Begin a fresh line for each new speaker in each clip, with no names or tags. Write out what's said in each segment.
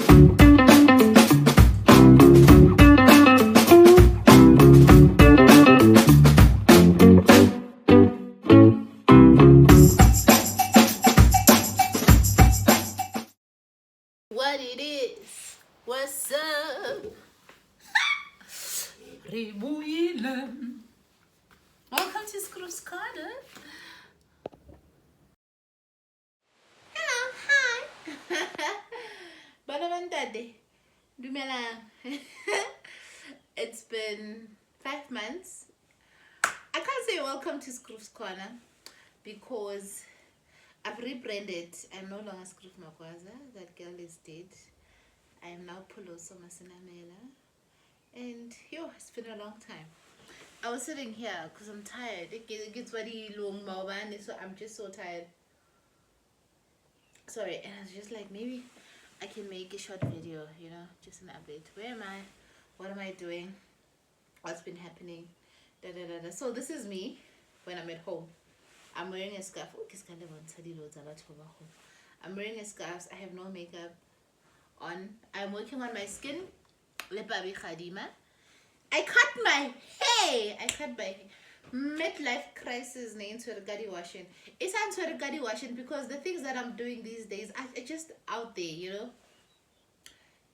What it is? What's up? Rebranding. Welcome to Scroo's Corner. Hello, hi. Balabantade. Dumelang. It's been 5 months. I can't say welcome to Scroo's Corner because I've rebranded. I'm no longer Scroof Makwaza. That girl is dead. I am now Poloso Masinamela. And yo, it's been a long time. I was sitting here because I'm tired. It gets very long, so I'm just so tired. Sorry, and I was just like, maybe I can make a short video, you know, just an update. Where am I? What am I doing? What's been happening? So this is me when I'm at home. I'm wearing a scarf. I'm wearing a scarf. I have no makeup on. I'm working on my skin. I cut my hair. Midlife crisis named Regadi washing. It's Regadi washing because the things that I'm doing these days are just out there, you know.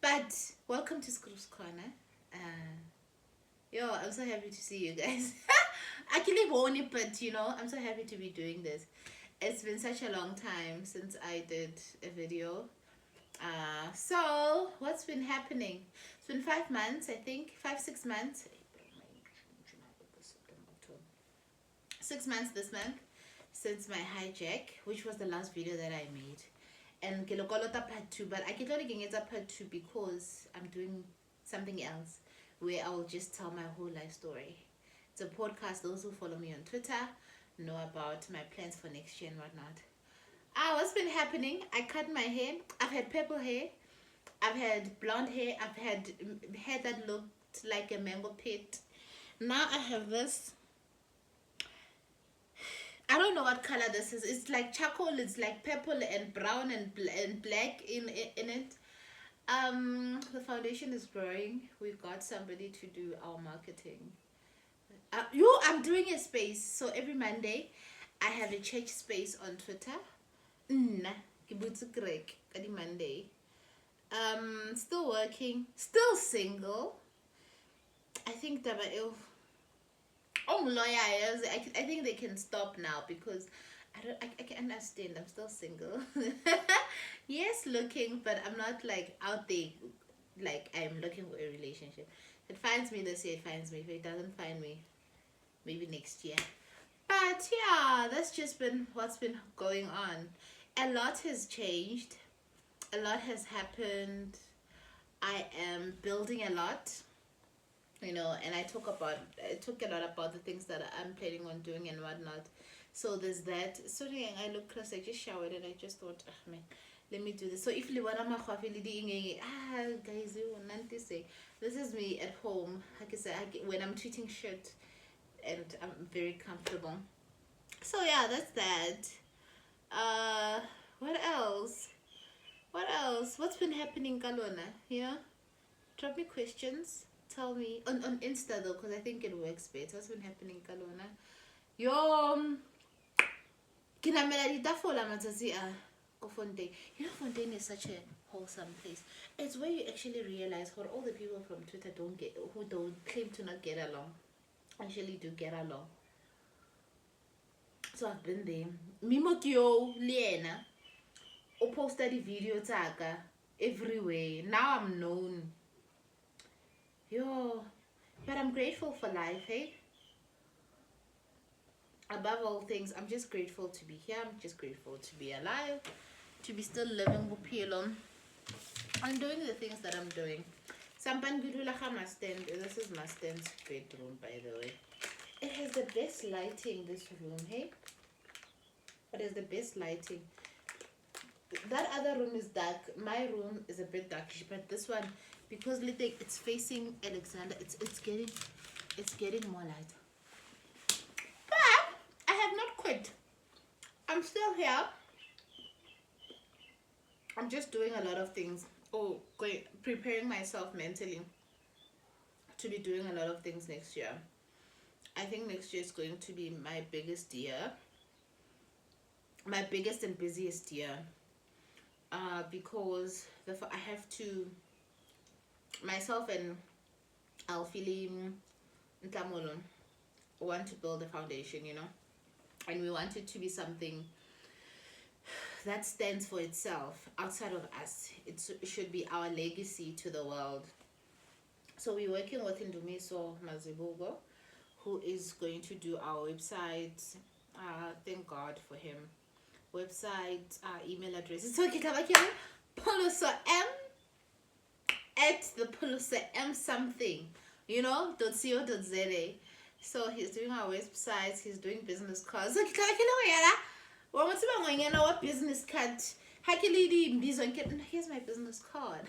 But welcome to Scroo's Corner. Yo, I'm so happy to see you guys. I can live on it, but you know, I'm so happy to be doing this. It's been such a long time since I did a video. So what's been happening? It's been 5 months, I think. 5-6 months. 6 months this month since my hijack, which was the last video that I made. And Kilokolota part 2, but I can only get part 2 because I'm doing something else where I will just tell my whole life story. It's a podcast. Those who follow me on Twitter know about my plans for next year and whatnot. What's been happening? I cut my hair. I've had purple hair. I've had blonde hair. I've had hair that looked like a mango pit. Now I have this. I don't know what color this is. It's like charcoal. It's like purple and brown and black in it. The foundation is growing. We got somebody to do our marketing. I'm doing a space. So every Monday, I have a church space on Twitter. Monday. Still working. Still single. I think that lawyers. I think they can stop now because I can understand. I'm still single. Yes, looking, but I'm not like out there like I'm looking for a relationship. If it finds me this year, it finds me. If it doesn't find me, maybe next year. But yeah, that's just been what's been going on. A lot has changed. A lot has happened. I am building a lot, you know, and I talk a lot about the things that I'm planning on doing and whatnot. So there's that. So I look close. I just showered and I just thought, man, let me do this. So if you want guys, you want say this is me at home. Like I said, when I'm treating shit, and I'm very comfortable. So yeah, that's that. What else? What's been happening, Kalona? Yeah, drop me questions. Tell me on Insta though, because I think it works better. What's been happening, Kalona? Yo, kinamela ditafola matsatsi a Fontaine. You know, Fontaine is such a wholesome place. It's where you actually realize what all the people from Twitter who don't claim to not get along, actually do get along. So I've been there. Mimokyo Liena. O posted the video taka everywhere. Now I'm known. Yo, but I'm grateful for life, hey? Above all things, I'm just grateful to be here. I'm just grateful to be alive, to be still living with Pilom. I'm doing the things that I'm doing. This is my stand's bedroom, by the way. It has the best lighting, this room, hey? It has the best lighting. That other room is dark. My room is a bit darkish, but this one, because it's facing Alexander, it's getting more light. But I have not quit. I'm still here. I'm just doing a lot of things. or preparing myself mentally to be doing a lot of things next year. I think next year is going to be my biggest year, my biggest and busiest year, because I have to, myself and Alfili Ntamolo want to build a foundation, and we want it to be something that stands for itself outside of us. It should be our legacy to the world. So we're working with Indumiso Mazibugo, who is going to do our website. Thank God for him. Website, email address. It's okay, Poloso M at the Poloso M something, .co.za. So he's doing our websites, he's doing business cards. What business card? Here's my business card.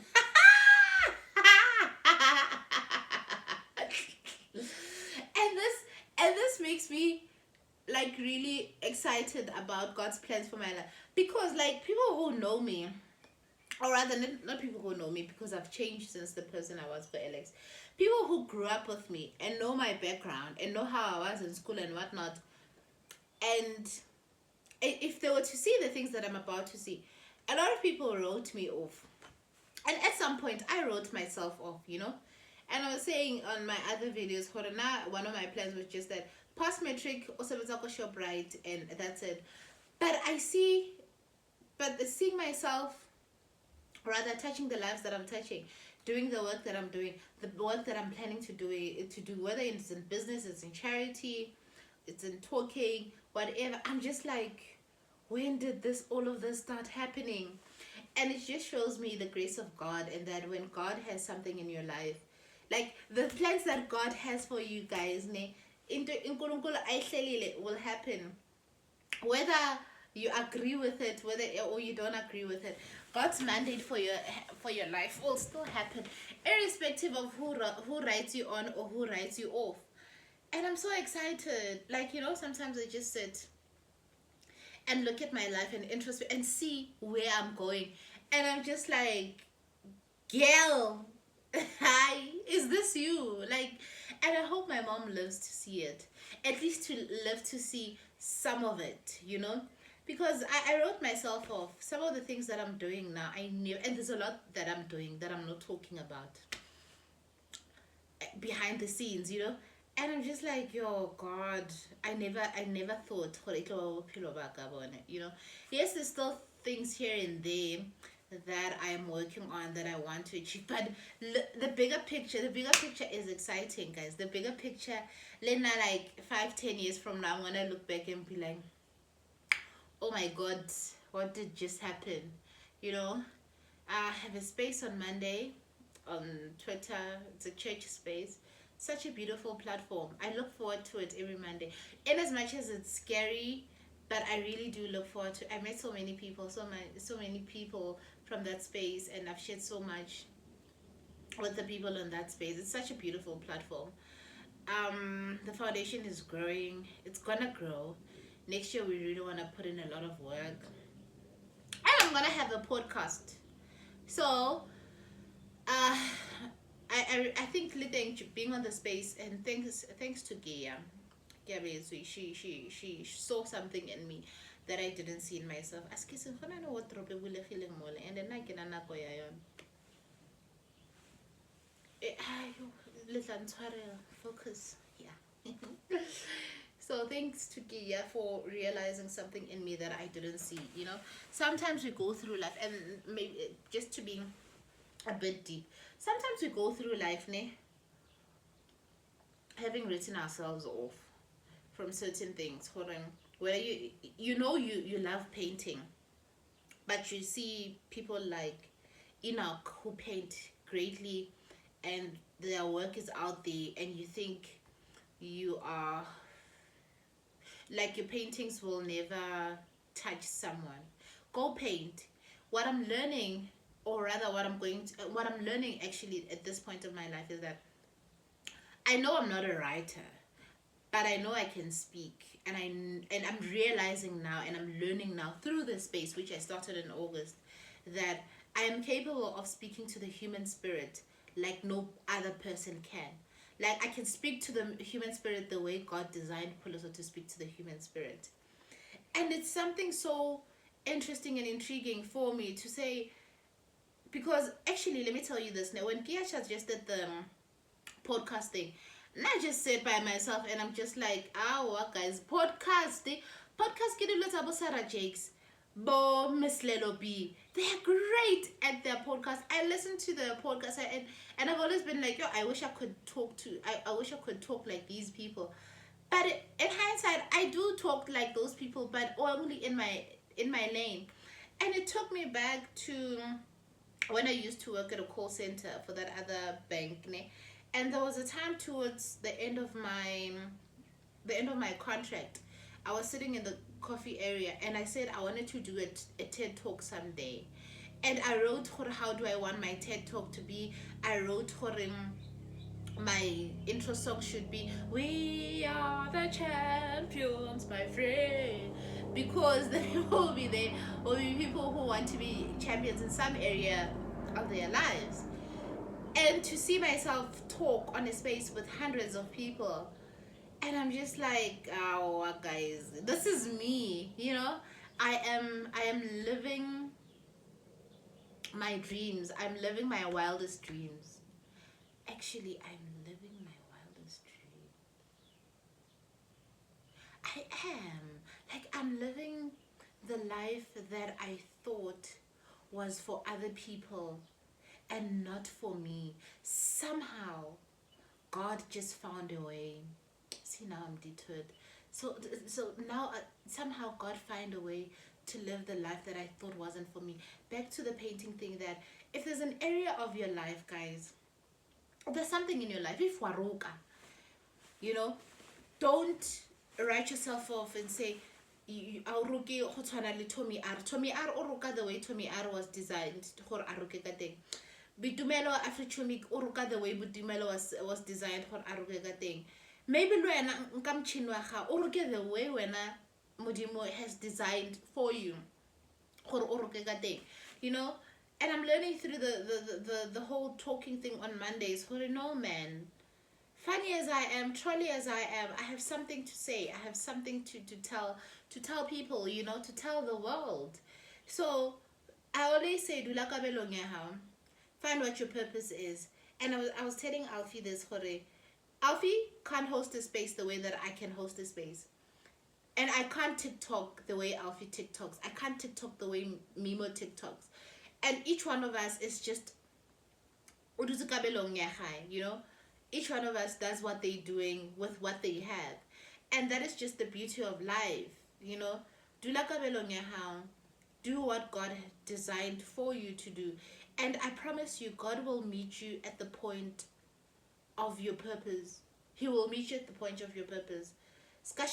and this makes me like really excited about God's plans for my life, because like people who know me, or rather not people who know me, because I've changed since the person I was for Alex, people who grew up with me and know my background and know how I was in school and whatnot, and if they were to see the things that I'm about to see, a lot of people wrote me off, and at some point I wrote myself off, and I was saying on my other videos, one of my plans was just that pass metric, also shop right, and that's it. But seeing myself, rather touching the lives that I'm touching, doing the work that I'm doing, the work that I'm planning to do, whether it's in business, it's in charity, it's in talking, whatever. I'm just like, when did all of this start happening? And it just shows me the grace of God, and that when God has something in your life, like the plans that God has for you guys, will happen, whether you agree with it, or you don't agree with it. God's mandate for your life will still happen, irrespective of who writes you on or who writes you off. And I'm so excited. Like, sometimes I just sit and look at my life and introspect and see where I'm going, and I'm just like, girl, hi, is this you? Like, and I hope my mom lives to see it, at least to live to see some of it, because I wrote myself off. Some of the things that I'm doing now, I knew, and there's a lot that I'm doing that I'm not talking about behind the scenes, and I'm just like, yo, God, I never thought, yes, there's still things here and there that I'm working on, that I want to achieve, but the bigger picture is exciting, guys. The bigger picture, like 5-10 years from now, I'm gonna look back and be like, oh my God, what did just happen? I have a space on Monday on Twitter. It's a church space. Such a beautiful platform. I look forward to it every Monday. In as much as it's scary, but I really do look forward to. I met so many people, so many people from that space, and I've shared so much with the people in that space. It's such a beautiful platform. The foundation is growing. It's gonna grow. Next year we really want to put in a lot of work, and I'm gonna have a podcast. So I think being on the space, and thanks to Gia, she saw something in me that I didn't see in myself. And then I get focus. Yeah. So thanks to Gia for realizing something in me that I didn't see. Sometimes we go through life, and maybe just to be a bit deep, sometimes we go through life, having written ourselves off from certain things. Whether you love painting, but you see people like Enoch who paint greatly, and their work is out there, and you think you are like, your paintings will never touch someone. Go paint. What I'm learning, or rather what I'm learning actually at this point of my life, is that I know I'm not a writer, but I know I can speak, and I'm realizing now, and I'm learning now through this space, which I started in August, that I am capable of speaking to the human spirit like no other person can. Like I can speak to the human spirit the way God designed Puloso to speak to the human spirit. And it's something so interesting and intriguing for me to say, because actually, let me tell you this now. When Kia suggested the podcasting, and I just sit by myself and I'm just like, what guys, podcasting, podcast get a lot of Sarah Jakes, Bo Miss Lelo B. They're great at their podcast. I listen to the podcast and I've always been like, yo, I wish I could talk to, I wish I could talk like these people. But in hindsight, I do talk like those people, but only in my lane. And it took me back to when I used to work at a call center for that other bank, and there was a time towards the end of my contract. I was sitting in the coffee area and I said I wanted to do a TED talk someday. And I wrote for how do I want my TED talk to be. I wrote for my intro song should be "We are the champions, my friend," because the people will be there, will be people who want to be champions in some area of their lives. And to see myself talk on a space with hundreds of people, and I'm just like, guys, this is me, I am living my dreams. I'm living my wildest dreams. Actually, I'm living my wildest dream. I am. Like, I'm living the life that I thought was for other people and not for me. Somehow, God just found a way. See, now I'm deterred. So now somehow God find a way to live the life that I thought wasn't for me. Back to the painting thing, that if there's an area of your life, guys, there's something in your life, if waruka, don't write yourself off and say Tommy R oruka the way Tommy R was designed for aruke ka teng. Bitumelo Africhumik oruka the way Bitumelo was designed for aruke ka teng. Maybe Luena nkam chinwaha oruke the way when Modimo has designed for you for oruke ka teng. And I'm learning through the whole talking thing on Mondays. For no, man, funny as I am, trolly as I am, I have something to say. I have something to tell people, to tell the world. So I always say, find what your purpose is. And I was telling Alfie this, Alfie can't host a space the way that I can host a space. And I can't TikTok the way Alfie TikToks. I can't TikTok the way Mimo TikToks. And each one of us is just, each one of us does what they're doing with what they have. And that is just the beauty of life, do what God designed for you to do. And I promise you, God will meet you at the point of your purpose. He will meet you at the point of your purpose. Because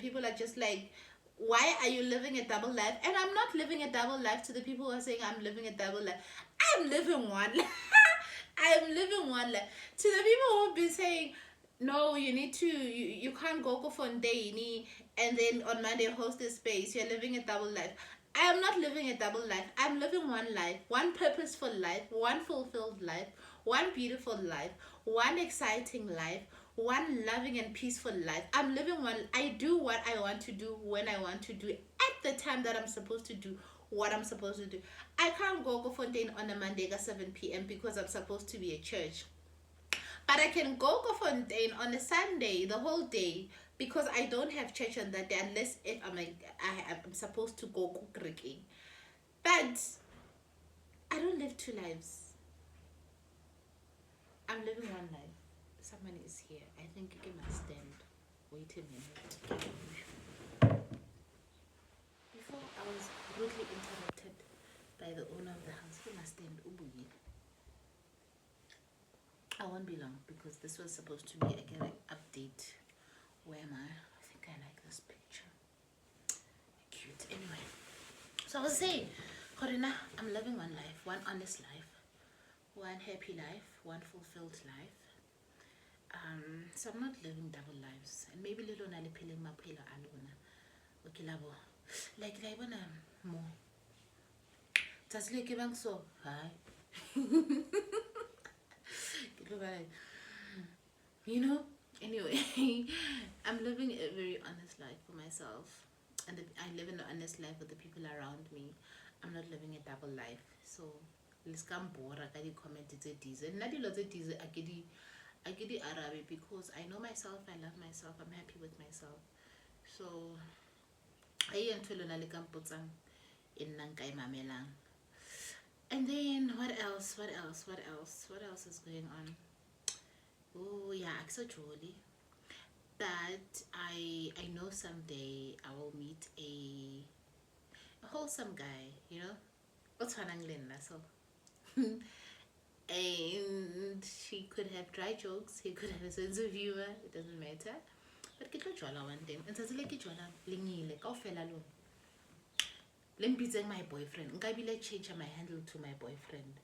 people are just like, why are you living a double life? And I'm not living a double life. To the people who are saying I'm living a double life, I'm living one. I'm living one life. To the people who will be saying, no, you need to, you can't go for Fondaini and then on Monday host this space, you're living a double life. I am not living a double life. I'm living one life, one purposeful life, one fulfilled life, one beautiful life, one exciting life, one loving and peaceful life. I'm living one. I do what I want to do when I want to do it at the time that I'm supposed to do what I'm supposed to do. I can't go Fontaine on a Monday at 7 p.m. because I'm supposed to be at church. But I can go Fontaine on a Sunday, the whole day, because I don't have church on that day unless if I'm supposed to go cooking. But I don't live two lives. I'm living one life. Someone is here. I think you can stand. Wait a minute. Before I was rudely interrupted by the owner of the house. You must stand. I won't be long because this was supposed to be an update. Where am I? I think I like this picture. Cute. Anyway, so I was saying, Corina, I'm living one life, one honest life, one happy life, one fulfilled life. So I'm not living double lives, and maybe little na le pheleng maphelo a lona. Okay, labo. Like bona more. Tsatsi le ke bang so, hi. You know, anyway, I'm living a very honest life for myself, and I live an honest life with the people around me. I'm not living a double life, so let's come bora ka di comment tse dize nna dilo tse dize a ke di arabe because I know myself, I love myself, I'm happy with myself. So I ntho lona le ka mpotsang e nna nka e mamelang. And then what else is going on? Oh yeah, I'm so jolly. But I know someday I will meet a wholesome guy, you know. What's so and he could have dry jokes, he could have a sense of humor, it doesn't matter. But ke tlo jwala one day. And tsatsi le ke jwala lengile kaofela lo. Le mpitseng my boyfriend. Nka bile change my handle to my boyfriend.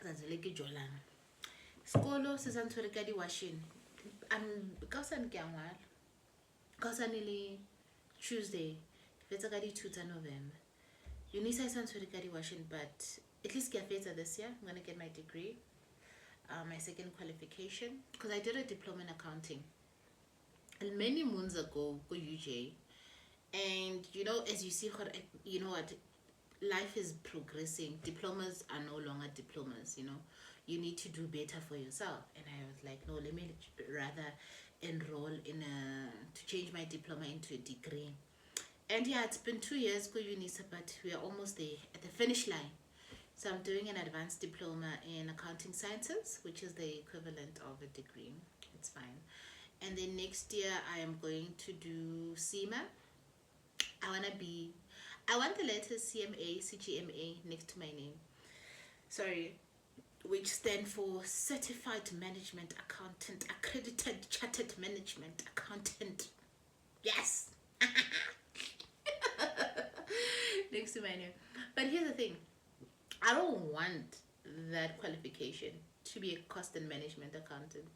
Tsatsi le ke jwala. Skolo se santshwere ka di washing. Ka sana ke a ngwala. Ka sana le Tuesday. Ke fetsa ka di 2 tsa November. Unisa santshwere ka di washing, but at least ke a fetsa this year. I'm going to get my degree. My second qualification, because I did a diploma in accounting and many moons ago go UJ. And you know, as you see, you know what, life is progressing. Diplomas are no longer diplomas, you know. You need to do better for yourself. And I was like, no, let me rather enroll in to change my diploma into a degree. And yeah, it's been 2 years go UNISA, but we are almost there at the finish line. So I'm doing an advanced diploma in accounting sciences, which is the equivalent of a degree. It's fine. And then next year I am going to do CIMA. I want the letters CMA, CGMA next to my name. Sorry, which stand for Certified Management Accountant, Accredited Chartered Management Accountant. Yes! Next to my name. But here's the thing. I don't want that qualification to be a cost and management accountant.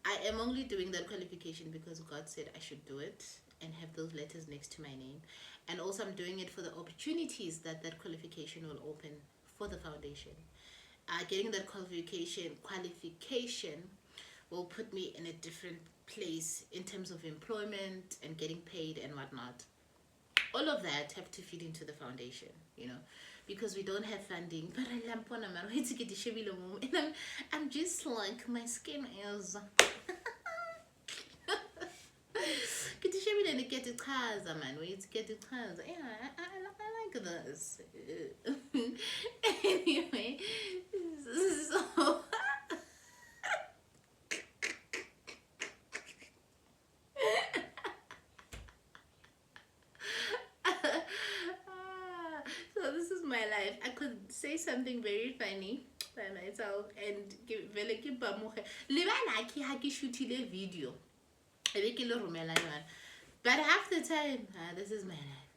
I am only doing that qualification because God said I should do it and have those letters next to my name. And also I'm doing it for the opportunities that qualification will open for the foundation. Getting that qualification will put me in a different place in terms of employment and getting paid and whatnot. All of that have to feed into the foundation, you know, because we don't have funding. But I'm just like, my skin is I like this. Anyway, so so this is my life. I could say something very funny by myself and give vele ke pamoge le ba lucky ha ke shootile video ebe ke le romela yona, but half the time this is my life.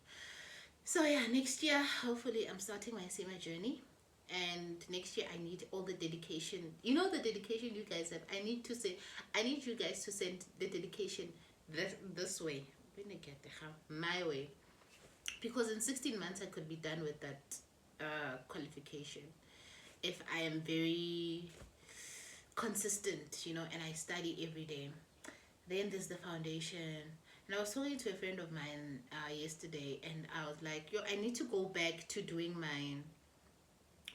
So yeah, next year hopefully I'm starting my SEMA journey, and next year I need all the dedication, you know, the dedication you guys have. I need you guys to send the dedication this way, my way, because in 16 months I could be done with that qualification if I am very consistent, you know, and I study every day. Then there's the foundation. And I was talking to a friend of mine yesterday, and I was like, yo, I need to go back to doing my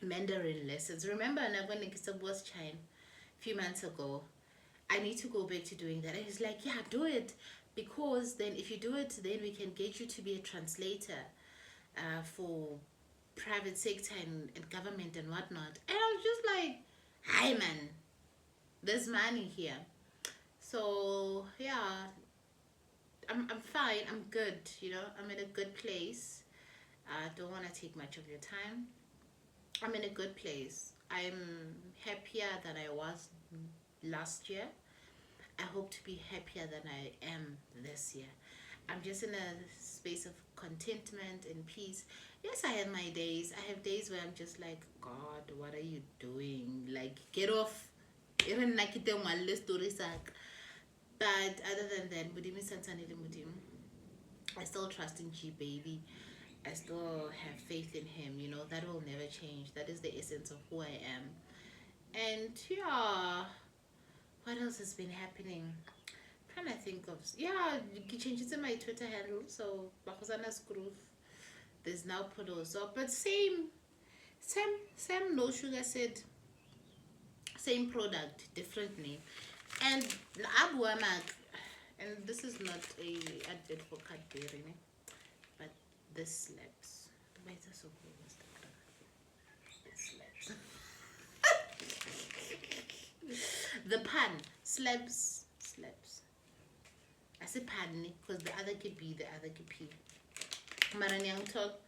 Mandarin lessons. Remember when I was China a few months ago? I need to go back to doing that. And he's like, yeah, do it, because then if you do it, then we can get you to be a translator for private sector and government and whatnot. And I was just like, hi man, there's money here. So yeah, I'm fine, I'm good, you know, I'm in a good place. I don't want to take much of your time. I'm in a good place. I'm happier than I was last year. I hope to be happier than I am this year. I'm just in a space of contentment and peace. Yes, I have my days. I have days where I'm just like, God, what are you doing? Like, get off Even like the wildest stories. But other than that, Mudimi Santanili Mudim. I still trust in G Baby. I still have faith in him, you know, that will never change. That is the essence of who I am. And yeah, what else has been happening? I'm trying to think of, yeah, you changes in my Twitter handle, so Bakosana's Groove. There's now Polo. So, but same no sugar said, same product, different name. And Abu Amak, and this is not a advert for Cadbury, but this slaps. Why is that so cool? This slaps. The pan slaps. I say pan because the other could be the other could be. Maranyang talk.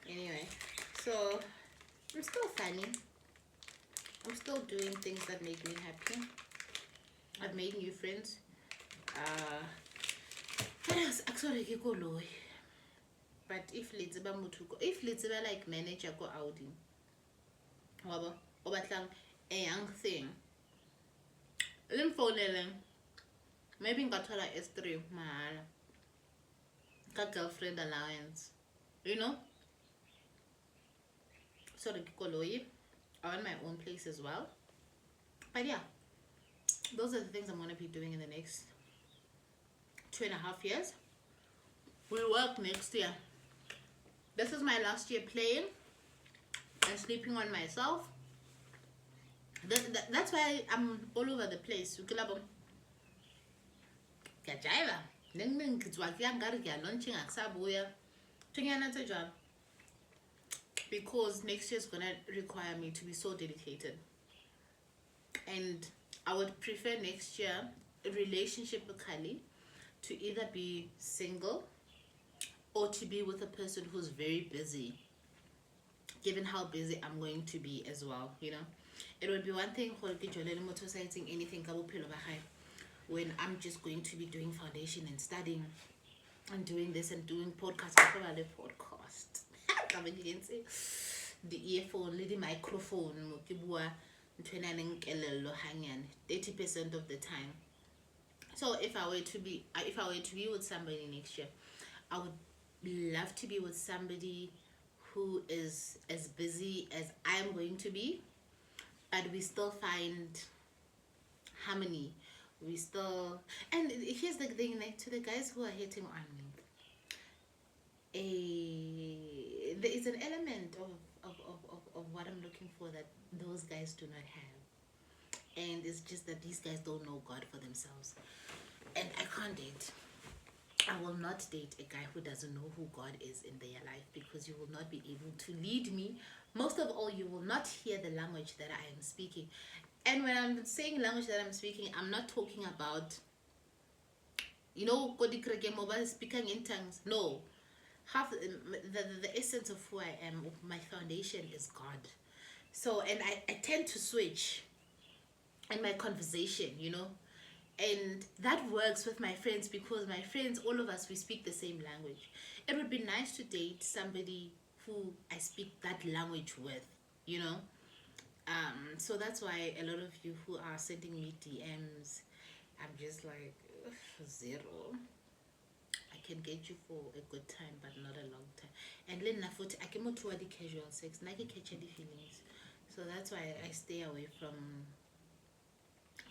Anyway, so I'm still funny. I'm still doing things that make me happy. I've made new friends. What else? Actually, but if let's like manager go outing, or a young thing, maybe got her S3 mahala, got girlfriend allowance, you know. So the Kikoloy, I want my own place as well. But yeah, those are the things I'm gonna be doing in the next 2.5 years. We'll work next year. This is my last year playing and sleeping on myself. That's why I'm all over the place. Because next year is gonna require me to be so dedicated. And I would prefer next year a relationship with Kali to either be single or to be with a person who's very busy, given how busy I'm going to be as well, you know. It would be one thing for anything when I'm just going to be doing foundation and studying and doing this and doing podcast. You can say the earphone, the microphone, 30% of the time. So if I were to be with somebody next year, I would love to be with somebody who is as busy as I'm going to be, but we still find harmony. We still, and here's the thing, like, to the guys who are hating on me, there is an element of what I'm looking for that those guys do not have, and it's just that these guys don't know God for themselves, and I can't date. I will not date a guy who doesn't know who God is in their life, because you will not be able to lead me. Most of all, you will not hear the language that I am speaking. And when I'm saying language that I'm speaking, I'm not talking about, you know, speaking in tongues. No. Half the essence of who I am, my foundation is God. So, and I tend to switch in my conversation, you know. And that works with my friends, because my friends, all of us, we speak the same language. It would be nice to date somebody who I speak that language with, you know. So that's why a lot of you who are sending me DMs, I'm just like, zero. I can get you for a good time, but not a long time. And then I came to the casual sex, and I can catch any feelings. So that's why I stay away from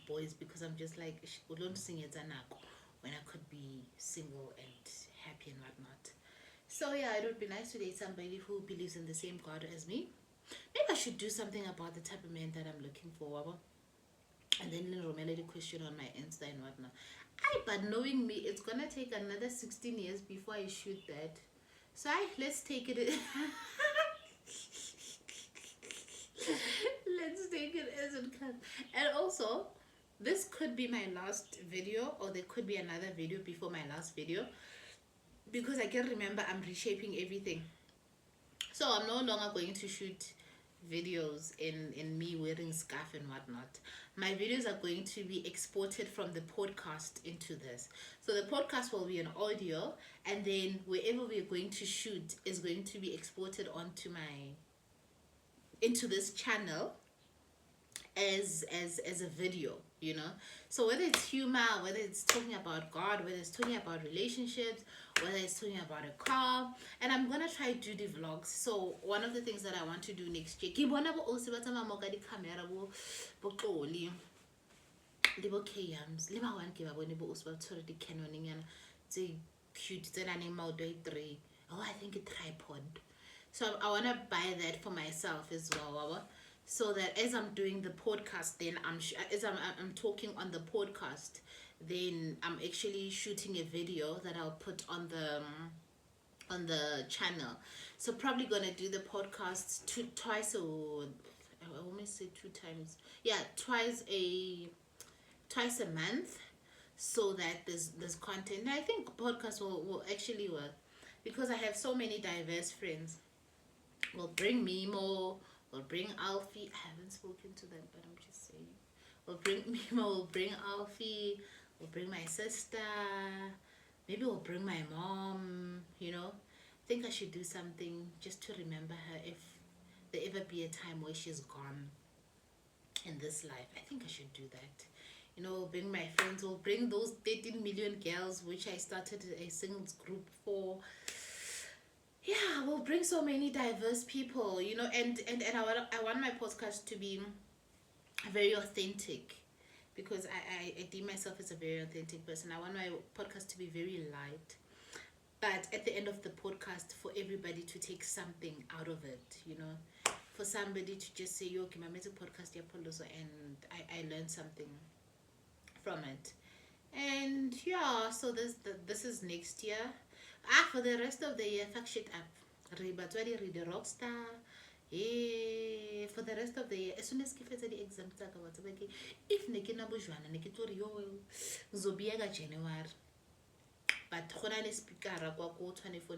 boys, because I'm just like, when I could be single and happy and whatnot. So yeah, it would be nice to date somebody who believes in the same God as me. Maybe I should do something about the type of man that I'm looking for, and then Romela the question on my Insta and whatnot. But knowing me, it's gonna take another 16 years before I shoot that. So let's take it. Let's take it as it comes. And also, this could be my last video, or there could be another video before my last video, because I can remember I'm reshaping everything. So I'm no longer going to shoot videos in me wearing scarf and whatnot. My videos are going to be exported from the podcast into this. So the podcast will be an audio, and then wherever we're going to shoot is going to be exported into this channel, as a video, you know. So whether it's humor, whether it's talking about God, whether it's talking about relationships, whether it's talking about a car, and I'm gonna try to do the vlogs. So one of the things that I want to do next year, ke bona bo also ba tsamaya mo ka di camera bo Xoli, le bo Kams, le ba one ke ba bone bo also ba tshwere di Canoning yana tse cute tse nang maoto a 3. Oh, I think a tripod. So I want to buy that for myself as well, so that as I'm doing the podcast, then as I'm talking on the podcast, then I'm actually shooting a video that I'll put on the channel. So probably gonna do the podcasts twice I almost say 2 times. Yeah, twice a month, so that there's content. And I think podcast will actually work, because I have so many diverse friends. We'll bring Mimo, we'll bring Alfie. I haven't spoken to them, but I'm just saying. We'll bring Mimo, we'll bring Alfie, we'll bring my sister, maybe we'll bring my mom, you know. I think I should do something just to remember her if there ever be a time where she's gone in this life. I think I should do that. You know, bring my friends, we'll bring those 13 million girls, which I started a singles group for. Yeah, we'll bring so many diverse people, you know, and I want my podcast to be very authentic, because I deem myself as a very authentic person. I want my podcast to be very light, but at the end of the podcast, for everybody to take something out of it, you know, for somebody to just say, yo, okay, my music podcast, and I learned something from it. And yeah, so this is next year. For the rest of the year, fuck shit up. Read the rock star. For the rest of the year, as soon as I get the exam, if Nikina Bujwana, Nikitorio, Zobiaga January. But Honane speaker, Rakwako, 24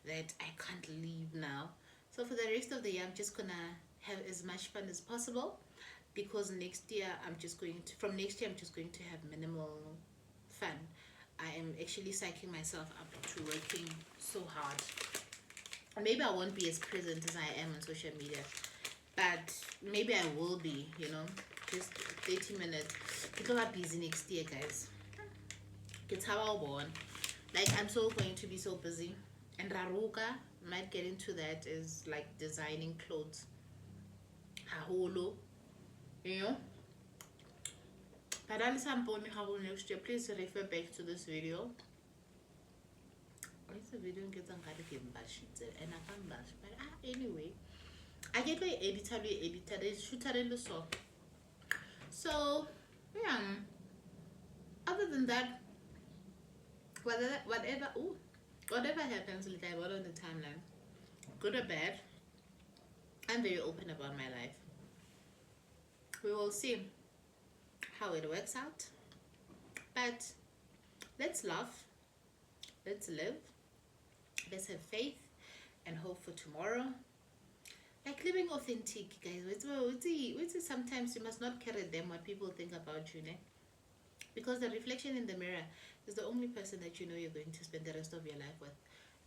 that I can't leave now. So for the rest of the year, I'm just gonna have as much fun as possible, because next year I'm just going to have minimal fun. I am actually psyching myself up to working so hard. Maybe I won't be as present as I am on social media, but maybe I will be, you know, just 30 minutes. People are busy next year, guys. It's how I born. Like, I'm so going to be so busy. And Raruka might get into that, is like designing clothes. Haholo, you know. But next year, please refer back to this video. It's a video and I can't bash. But anyway, I get my editor, they shoot a so. So yeah. Other than that, whatever happens with I on the timeline, good or bad, I'm very open about my life. We will see how it works out, but let's laugh, let's live, let's have faith and hope for tomorrow. Like living authentic, guys. Sometimes you must not carry them what people think about you, né? Because the reflection in the mirror is the only person that you know you're going to spend the rest of your life with.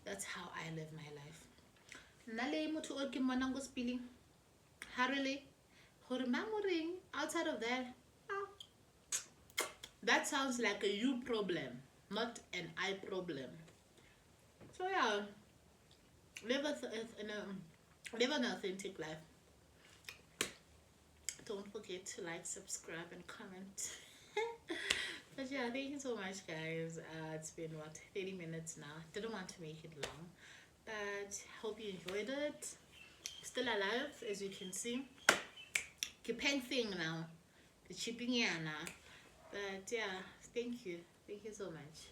That's how I live my life. Nale mutu oke manango spilling. Harily, remembering outside of that. That sounds like a you problem, not an I problem. So yeah, live an authentic life. Don't forget to like, subscribe, and comment. But yeah, thank you so much, guys. It's been 30 minutes now. Didn't want to make it long, but hope you enjoyed it. Still alive, as you can see. Keeping thing now, the chipping now. But yeah, thank you so much.